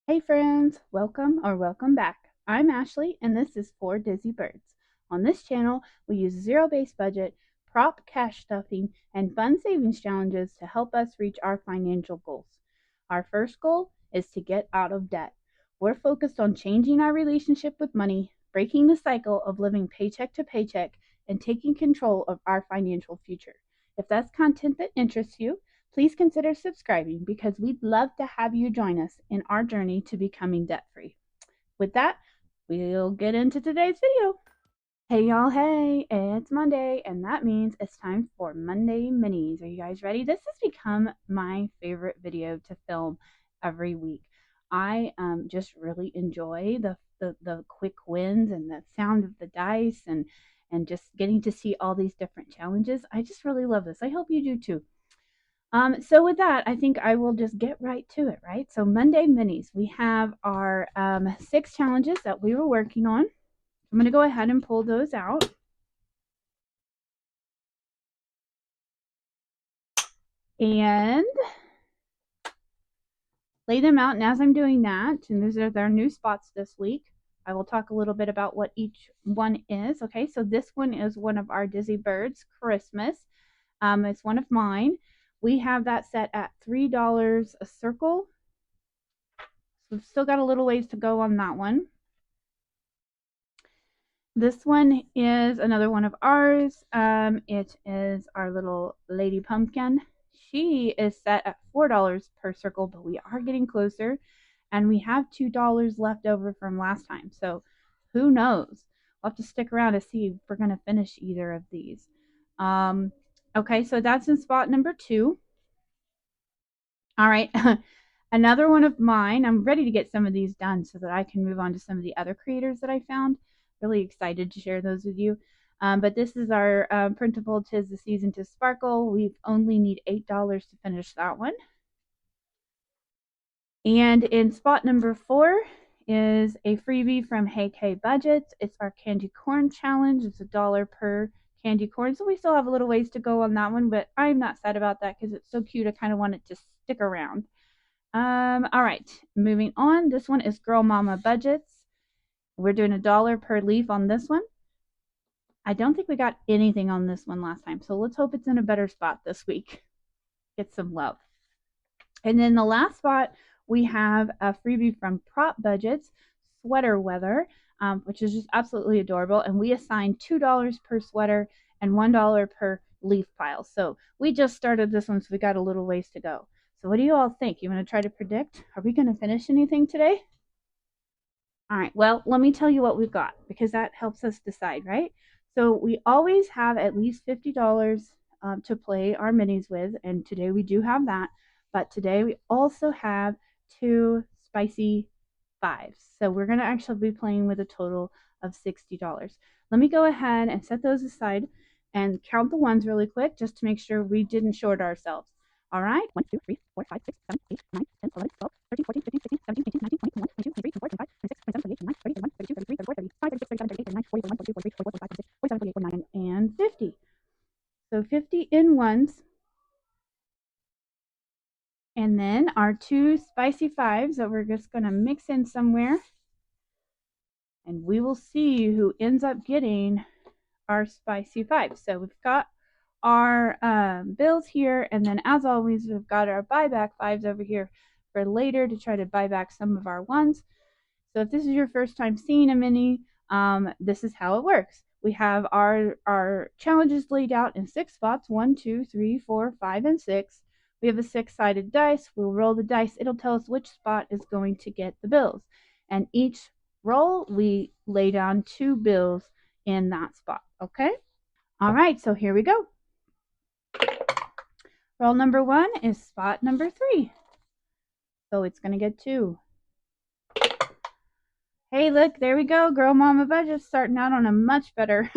Hey friends, welcome back. I'm Ashley and this is For Dizzy Birds. On this channel, we use zero-based budget, prop cash stuffing, and fun savings challenges to help us reach our financial goals. Our first goal is to get out of debt. We're focused on changing our relationship with money, breaking the cycle of living paycheck to paycheck, and taking control of our financial future. If that's content that interests you, please consider subscribing because we'd love to have you join us in our journey to becoming debt free. With that, we'll get into today's video. Hey y'all, hey, it's Monday, and that means it's time for Monday Minis. Are you guys ready? This has become my favorite video to film every week. I just really enjoy the quick wins and the sound of the dice and just getting to see all these different challenges. I just really love this. I hope you do too. So with that, I think I will just get right to it, right? So Monday Minis, we have our 6 challenges that we were working on. I'm going to go ahead and pull those out. And lay them out. And as I'm doing that, and these are their new spots this week, I will talk a little bit about what each one is. Okay, so this one is one of our Dizzy Birds Christmas. It's one of mine. We have that set at $3 a circle. So we've still got a little ways to go on that one. This one is another one of ours. It is our little lady pumpkin. She is set at $4 per circle, but we are getting closer. And we have $2 left over from last time. So who knows? We'll have to stick around to see if we're going to finish either of these. Okay, so that's in spot number 2. All right. Another one of mine. I'm ready to get some of these done so that I can move on to some of the other creators that I found. Really excited to share those with you. But this is our printable "'Tis the Season to Sparkle." We only need $8 to finish that one. And in spot number 4 is a freebie from Hey K Budgets. It's our candy corn challenge. It's $1 per candy corn. So we still have a little ways to go on that one, but I'm not sad about that because it's so cute. I kind of want it to stick around. All right, moving on. This one is Girl Mama Budgets. We're doing $1 per leaf on this one. I don't think we got anything on this one last time, so let's hope it's in a better spot this week. Get some love. And then the last spot, we have a freebie from Prop Budgets, Sweater Weather, which is just absolutely adorable. And we assigned $2 per sweater and $1 per leaf pile. So we just started this one, so we got a little ways to go. So what do you all think? You want to try to predict? Are we going to finish anything today? All right, well, let me tell you what we've got because that helps us decide, right? So we always have at least $50 to play our minis with, and today we do have that. But today we also have 2 spicy 5s. So we're going to actually be playing with a total of $60. Let me go ahead and set those aside and count the ones really quick just to make sure we didn't short ourselves. All right. 1, 2, 3, 4, 5, 6, 7, 8, 9, 10, 11, 12, 13, 14, 15, 16, 17, 18, 19, 20, 21, 22, 23, 24, 25, 26, 27, 28, 29, 30, 31, 32, 33, 34, 35, 36, 37, 38, 39, 40, 41, 42, 43, 44, 45, 46, 47, 48, 49, and 50. So 50 in ones. And then our 2 spicy 5s that we're just going to mix in somewhere. And we will see who ends up getting our spicy 5s. So we've got our bills here, and then as always, we've got our buyback 5s over here for later to try to buy back some of our 1s. So if this is your first time seeing a mini, this is how it works. We have our challenges laid out in 6 spots: 1, 2, 3, 4, 5, and 6. We have a 6-sided dice. We'll roll the dice. It'll tell us which spot is going to get the bills. And each roll, we lay down 2 bills in that spot. Okay? All right, so here we go. Roll number 1 is spot number 3. So it's going to get 2. Hey, look, there we go. Girl Mama Budget starting out on a much better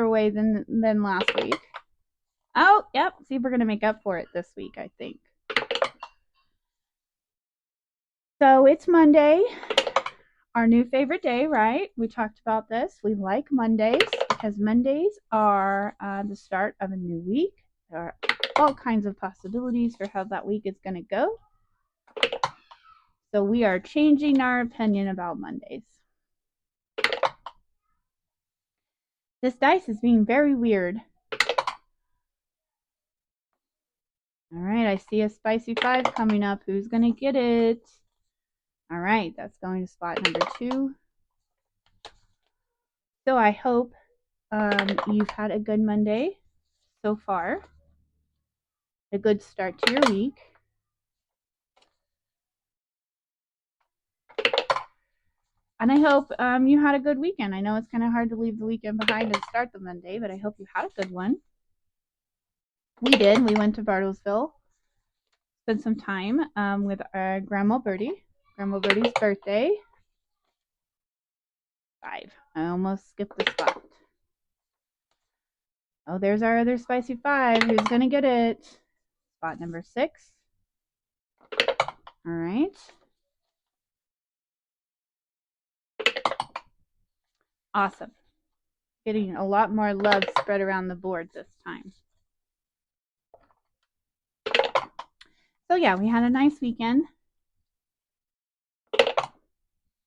way than last week. Oh, yep. See, we're going to make up for it this week, I think. So it's Monday, our new favorite day, right? We talked about this. We like Mondays because Mondays are the start of a new week. There are all kinds of possibilities for how that week is going to go. So we are changing our opinion about Mondays. This dice is being very weird. All right, I see a spicy 5 coming up. Who's going to get it? All right, that's going to spot number 2. So I hope you've had a good Monday so far. A good start to your week. And I hope you had a good weekend. I know it's kind of hard to leave the weekend behind and start the Monday, but I hope you had a good one. We did. We went to Bartlesville, spent some time with our Grandma Birdie. Grandma Birdie's birthday. 5. I almost skipped the spot. Oh, there's our other spicy 5. Who's going to get it? Spot number 6. All right. Awesome. Getting a lot more love spread around the board this time. So yeah, we had a nice weekend.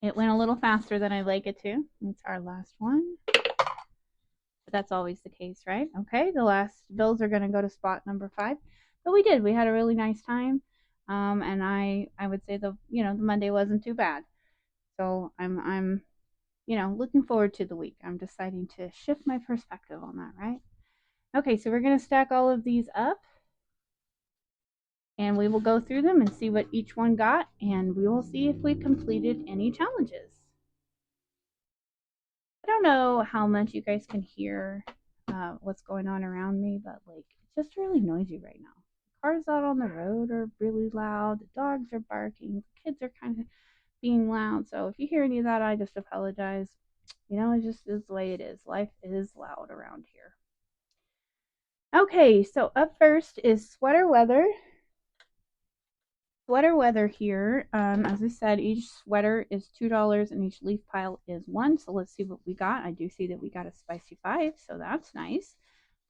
It went a little faster than I'd like it to. It's our last one. But that's always the case, right? Okay, the last bills are going to go to spot number 5. But we did. We had a really nice time. And I would say the Monday wasn't too bad. So I'm looking forward to the week. I'm deciding to shift my perspective on that, right? Okay, so we're going to stack all of these up. And we will go through them and see what each one got, and we will see if we completed any challenges. I don't know how much you guys can hear what's going on around me, but like it's just really noisy right now. Cars out on the road are really loud. The dogs are barking. The kids are kind of being loud. So if you hear any of that, I just apologize. It just is the way it is. Life is loud around here. Okay, so up first is sweater weather. Sweater weather here. As I said, each sweater is $2 and each leaf pile is 1. So let's see what we got. I do see that we got a spicy 5, so that's nice.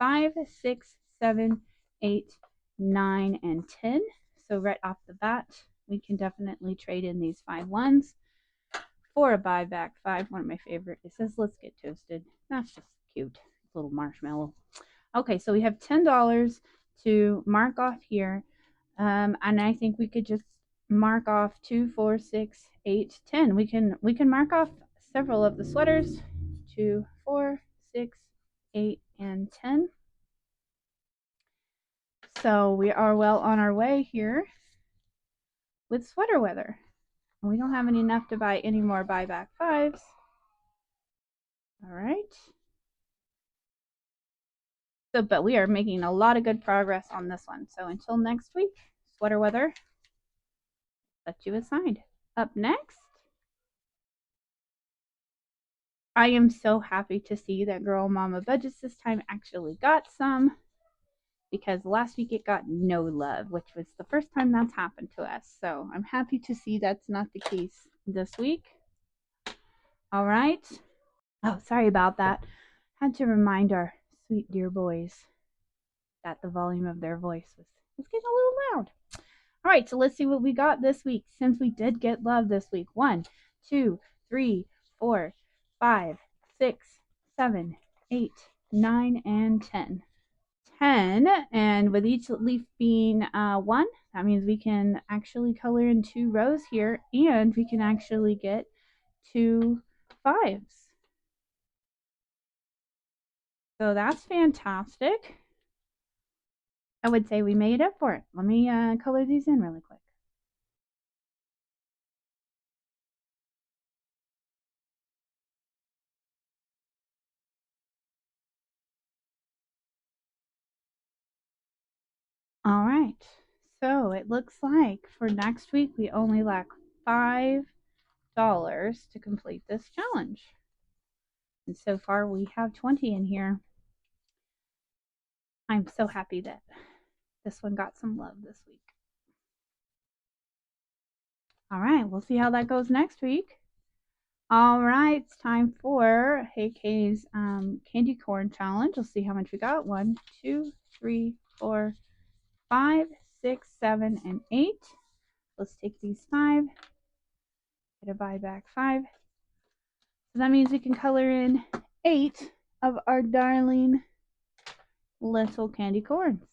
5, 6, 7, 8, 9, and 10. So right off the bat, we can definitely trade in these 5 ones for a buyback 5. One of my favorite. It says, let's get toasted. That's just cute. Little marshmallow. Okay, so we have $10 to mark off here. And I think we could just mark off 2, 4, 6, 8, 10. We can mark off several of the sweaters. 2, 4, 6, 8, and 10. So we are well on our way here with sweater weather. We don't have enough to buy any more buyback 5s. All right. So, but we are making a lot of good progress on this one. So until next week, sweater weather, set you aside. Up next, I am so happy to see that Girl Mama Budgets this time actually got some, because last week it got no love, which was the first time that's happened to us. So I'm happy to see that's not the case this week. All right. Oh, sorry about that. Had to remind our sweet dear boys that the volume of their voice was getting a little loud. All right, so let's see what we got this week, since we did get love this week. 1, 2, 3, 4, 5, 6, 7, 8, 9, and 10. 10, and with each leaf being 1, that means we can actually color in 2 rows here, and we can actually get 2 5s. So that's fantastic. I would say we made up for it. Let me color these in really quick. All right, so it looks like for next week we only lack $5 to complete this challenge. And so far we have 20 in here. I'm so happy that this one got some love this week. All right, we'll see how that goes next week. All right, it's time for Hey Kay's candy corn challenge. We'll see how much we got. 1, 2, 3, 4, 5, 6, 7, and 8. Let's take these 5 Get a buyback 5. So that means we can color in 8 of our darling little candy corns.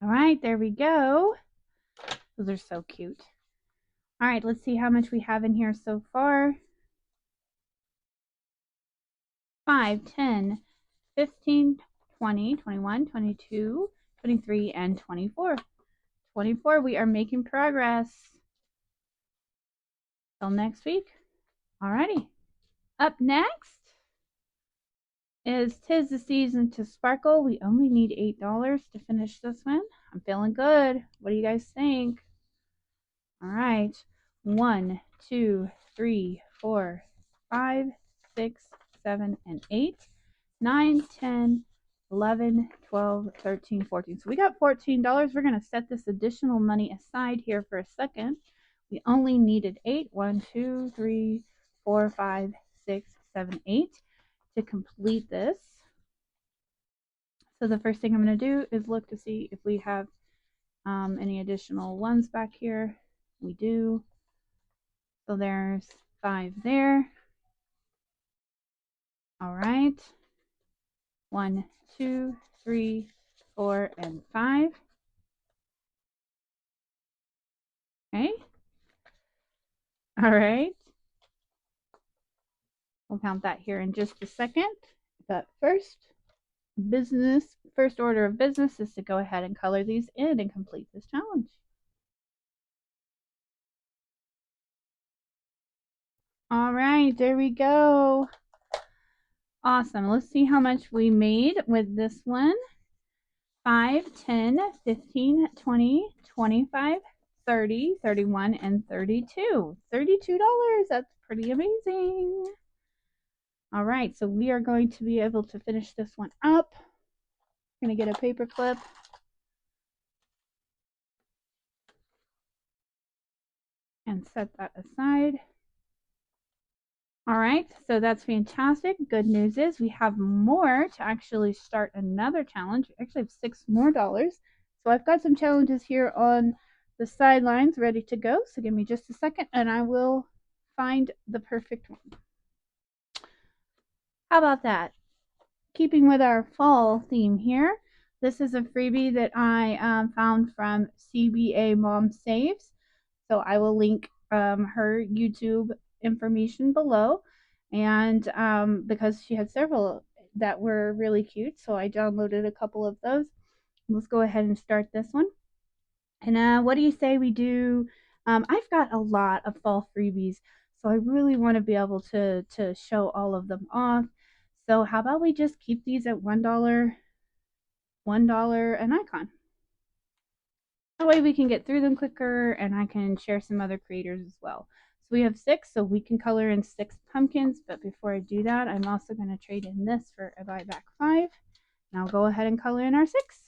All right, there we go. Those are so cute. All right, let's see how much we have in here so far. 5, 10, 15, 20, 21, 22, 23, and 24. 24, we are making progress. Till next week. Alrighty. Up next is 'Tis the Season to Sparkle. We only need $8 to finish this one. I'm feeling good. What do you guys think? All right. 1, 2, 3, 4, 5, 6, 7, and 8. 9, 10, 11, 12, 13, 14. So we got $14. We're going to set this additional money aside here for a second. We only needed 8. 1, 2, 3, 4, 5, 6, 7, 8 to complete this. So the first thing I'm going to do is look to see if we have any additional ones back here. We do. So there's 5 there. All right. 1, 2, 3, 4, and 5. Okay. All right. We'll count that here in just a second. But first order of business is to go ahead and color these in and complete this challenge. All right, there we go. Awesome. Let's see how much we made with this one. 5, 10, 15, 20, 25, 30, 31, and 32. $32. That's pretty amazing. All right, so we are going to be able to finish this one up. I'm going to get a paper clip. And set that aside. All right, so that's fantastic. Good news is we have more to actually start another challenge. We actually have $6 more. So I've got some challenges here on the sidelines ready to go. So give me just a second and I will find the perfect one. How about that? Keeping with our fall theme here, this is a freebie that I found from CBA Mom Saves. So I will link her YouTube information below. And because she had several that were really cute, so I downloaded a couple of those. Let's go ahead and start this one. And what do you say we do? I've got a lot of fall freebies, so I really want to be able to show all of them off. So how about we just keep these at $1, $1 an icon. That way we can get through them quicker and I can share some other creators as well. So we have 6, so we can color in 6 pumpkins. But before I do that, I'm also going to trade in this for a buyback 5. And I'll go ahead and color in our 6.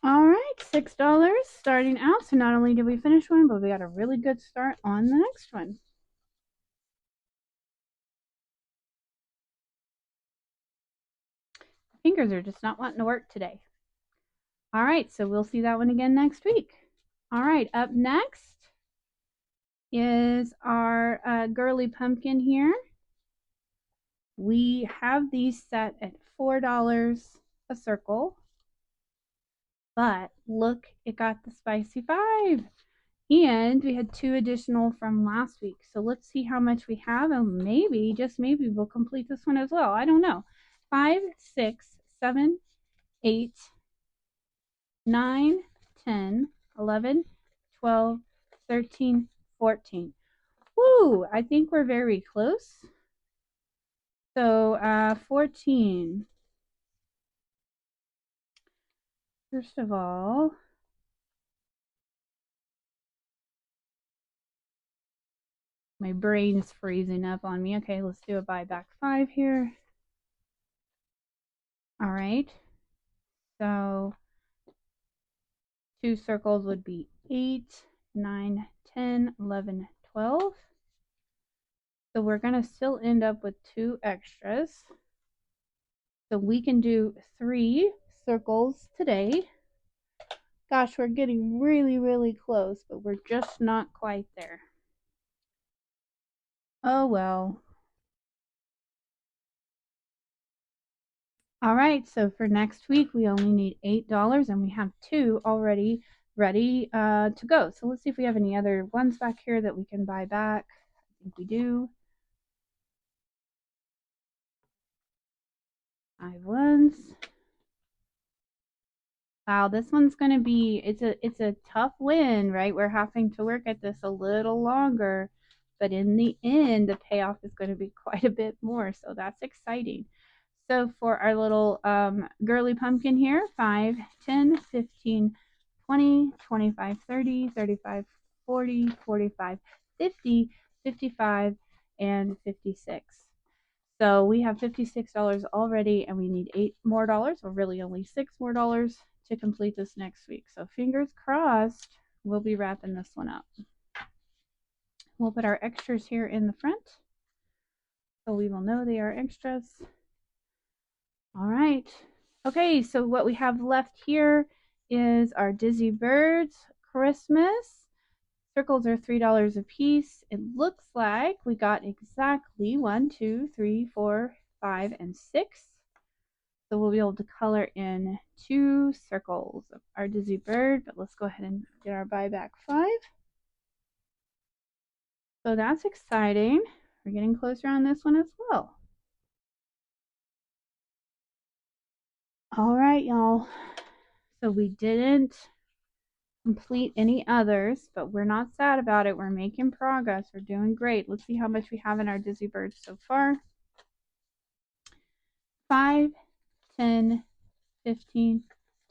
All right, $6 starting out. So not only did we finish one, but we got a really good start on the next one. Fingers are just not wanting to work today. All right, so we'll see that one again next week. All right, up next is our girly pumpkin here. We have these set at $4 a circle. But look, it got the spicy 5. And we had 2 additional from last week. So let's see how much we have. And maybe, just maybe, we'll complete this one as well. I don't know. 5, 6, 7, 8, 9, 10, 11, 12, 13, 14. Woo! I think we're very close. So 14. First of all, my brain's freezing up on me. Okay, let's do a buyback 5 here. All right. So Two circles would be 8, 9, 10, 11, 12. So we're going to still end up with 2 extras. So we can do 3 circles today. Gosh, we're getting really, really close, but we're just not quite there. Oh well. All right, so for next week, we only need $8 and we have 2 already ready to go. So let's see if we have any other ones back here that we can buy back. I think we do. 5 ones. Wow, this one's going to be, it's a tough win, right? We're having to work at this a little longer, but in the end, the payoff is going to be quite a bit more. So that's exciting. So for our little girly pumpkin here, 5, 10, 15, 20, 25, 30, 35, 40, 45, 50, 55, and 56. So we have $56 already and we need $8 more, or really only $6 more to complete this next week. So fingers crossed, we'll be wrapping this one up. We'll put our extras here in the front so we will know they are extras. All right. Okay, so what we have left here is our Dizzy Birds Christmas. Circles are $3 a piece. It looks like we got exactly 1, 2, 3, 4, 5, and 6. So we'll be able to color in 2 circles of our Dizzy Bird, but let's go ahead and get our buyback 5. So that's exciting. We're getting closer on this one as well. All right, y'all. So we didn't complete any others, but we're not sad about it. We're making progress. We're doing great. Let's see how much we have in our Dizzy Birds so far. 5, 10, 15,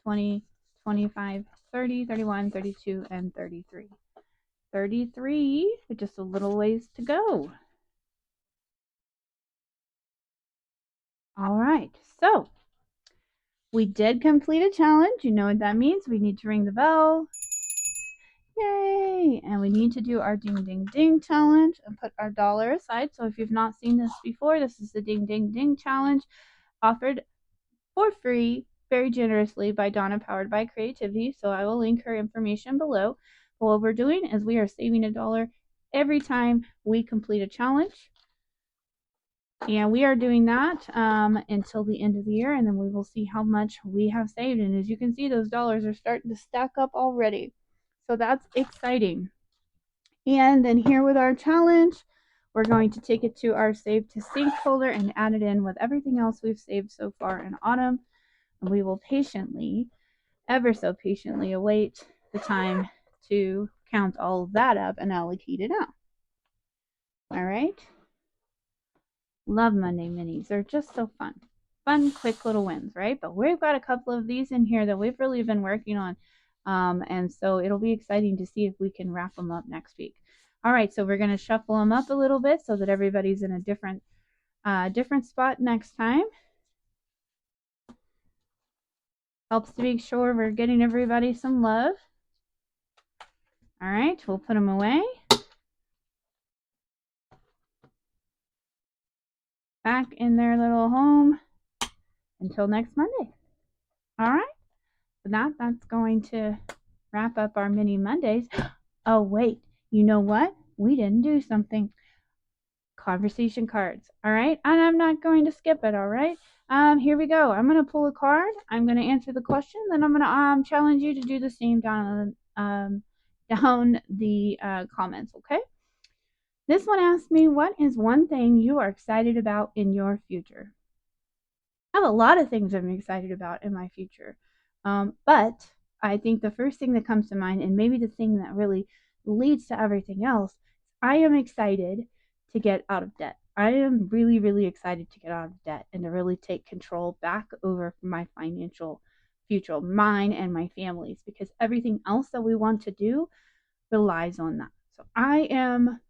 20, 25, 30, 31, 32, and 33. 33, just a little ways to go. All right, so we did complete a challenge. You know what that means. We need to ring the bell. Yay! And we need to do our ding ding ding challenge and put our dollar aside. So if you've not seen this before, this is the ding ding ding challenge offered for free very generously by Donna, powered by creativity. So I will link her information below. But what we're doing is we are saving $1 every time we complete a challenge. And we are doing that until the end of the year, and then we will see how much we have saved. And as you can see, those dollars are starting to stack up already. So that's exciting. And then here with our challenge, we're going to take it to our Save to Sync folder and add it in with everything else we've saved so far in autumn. And we will patiently, ever so patiently, await the time to count all of that up and allocate it out. All right. Love Monday minis. They're just so fun. Fun, quick little wins, right? But we've got a couple of these in here that we've really been working on. And so it'll be exciting to see if we can wrap them up next week. All right, so we're going to shuffle them up a little bit so that everybody's in a different spot next time. Helps to make sure we're getting everybody some love. All right, we'll put them away. Back in their little home until next Monday. All right, so that's going to wrap up our mini Mondays. Oh, wait, you know what? We didn't do something. Conversation cards. All right, and I'm not going to skip it. All right, here we go. I'm going to pull a card. I'm going to answer the question. Then I'm going to challenge you to do the same down the comments. Okay. This one asks me, what is one thing you are excited about in your future? I have a lot of things I'm excited about in my future. But I think the first thing that comes to mind, and maybe the thing that really leads to everything else, I am excited to get out of debt. I am really, really excited to get out of debt and to really take control back over my financial future, mine and my family's, because everything else that we want to do relies on that. So I am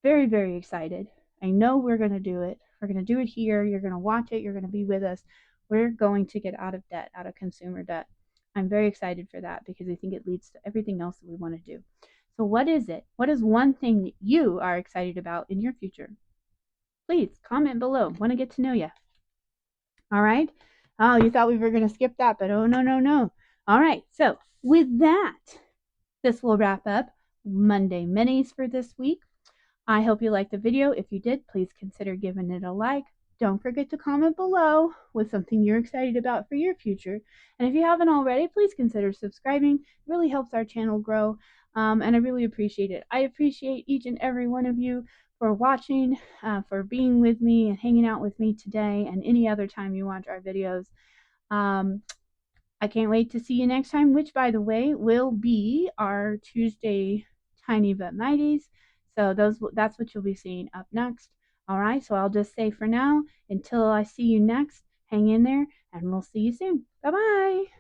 very, very excited. I know we're going to do it. We're going to do it here. You're going to watch it. You're going to be with us. We're going to get out of debt, out of consumer debt. I'm very excited for that because I think it leads to everything else that we want to do. So, what is it? What is one thing that you are excited about in your future? Please comment below. Want to get to know you. All right. Oh, you thought we were going to skip that, but oh, no, no, no. All right. So, with that, this will wrap up Monday Minis for this week. I hope you liked the video. If you did, please consider giving it a like. Don't forget to comment below with something you're excited about for your future. And if you haven't already, please consider subscribing. It really helps our channel grow, and I really appreciate it. I appreciate each and every one of you for watching, for being with me and hanging out with me today and any other time you watch our videos. Um, I can't wait to see you next time, which, by the way, will be our Tuesday Tiny But Mighties. So that's what you'll be seeing up next. All right, so I'll just say for now, until I see you next, hang in there, and we'll see you soon. Bye-bye.